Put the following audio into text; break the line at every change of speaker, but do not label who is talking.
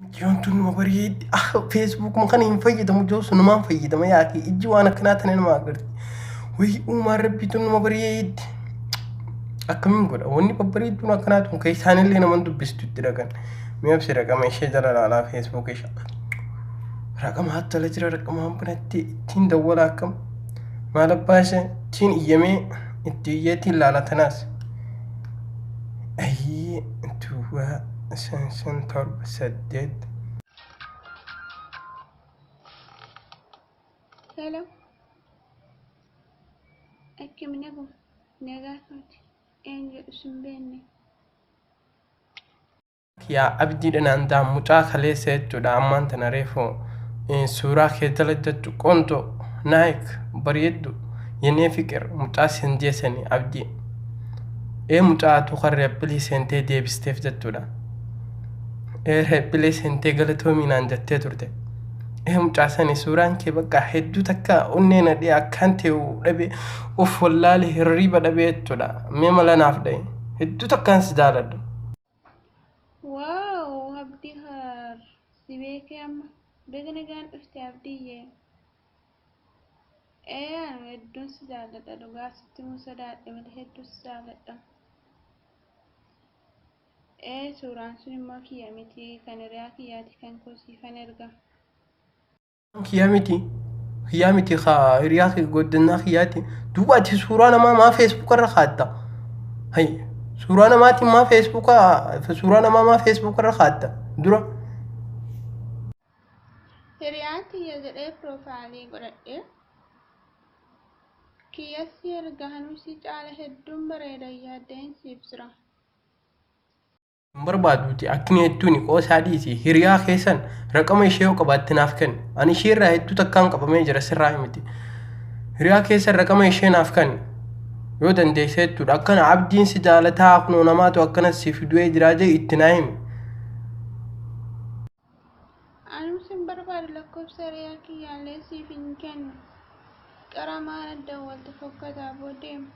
Jirantu nama bareeddi Facebook kan hin fayyadamu joosu namaan fayyadama yaaki ijji waan akkanaa tana nama agarti. Wayii uumaan rabbiitu nama bareeddi. Akkamiin godha wanni babbareedduun akkanaa tun kan isaanillee naman dubbistu itti dhaqan. Mee obsi raqama ishee jala laalaa Facebook ishee. Raqama hattala jira raqamaan banatti ittiin dawwala akkam. Maal abbaa ishee ittiin iyyamee itti iyyeetiin laalatanaas. Ayyee duwwaa. Shan torba saddeet.
Hello. Akkam nagaa nagaafati eenyu usumbenne.
Yaa abdiidha naan mucaa kaleessa jechuudha ammaan tana reefoo suuraa kee dalajjattu qontoo naayik bareeddu yennee fiqir mucaa siin jeessanii abdii. Mucaa tuqarree bilii seentee deebisteef jechuudha. Bilee seentee galatoominaan jettee turte. Mucaa sani suuraan kee bakka hedduu takka onneen adii akkaan ta'u dhabe of wallaalee hirriba dhabee jechuudha. Mee mala naaf dhahe hedduu takkaan si jaaladhu.
Waaw abdii harar si beekee amma daganagaan dhufte abdiyyee. Anu hedduun si jaaladha dhugaa sitti muu sodaadhe malee hedduu si jaaladha. Suuraan sun immoo kiyya miti kan hiriyaa kiyyaati kan kosiifan erga.
Kiyyaa miti hiriyaa godhannaa kiyyaati. Duuba ati suuraa namaa maa Facebook irra kaatta? Suuraa namaatiin maa Facebook irra kaatta? Dura.
Hiriyaan kiyya jedhee profaayilii godhadhe. Kiyyassi erga hanuusi caala hedduun bareeda yaaddeen siif jira.
Barbaaduuti akkini hedduun qoosaa dhiisi hiriyaa keessan raqama ishee yoo qabaatte naaf kenni. Ani ishee irraa hedduu takkaan qabamee jira sirraa himiti. Hiriyaa keessan raqama ishee naaf kenni. Yoo dandeesse jechuudha akkana abdiin si jaalataa kunoo namaatu akkana siif du'ee jiraa jee itti naa himi.
Ani sin barbaadu lakkoofsa hiriyaa kiyyaallee siif hin kennu. Qaramaan adda walta fokkataa boodeema.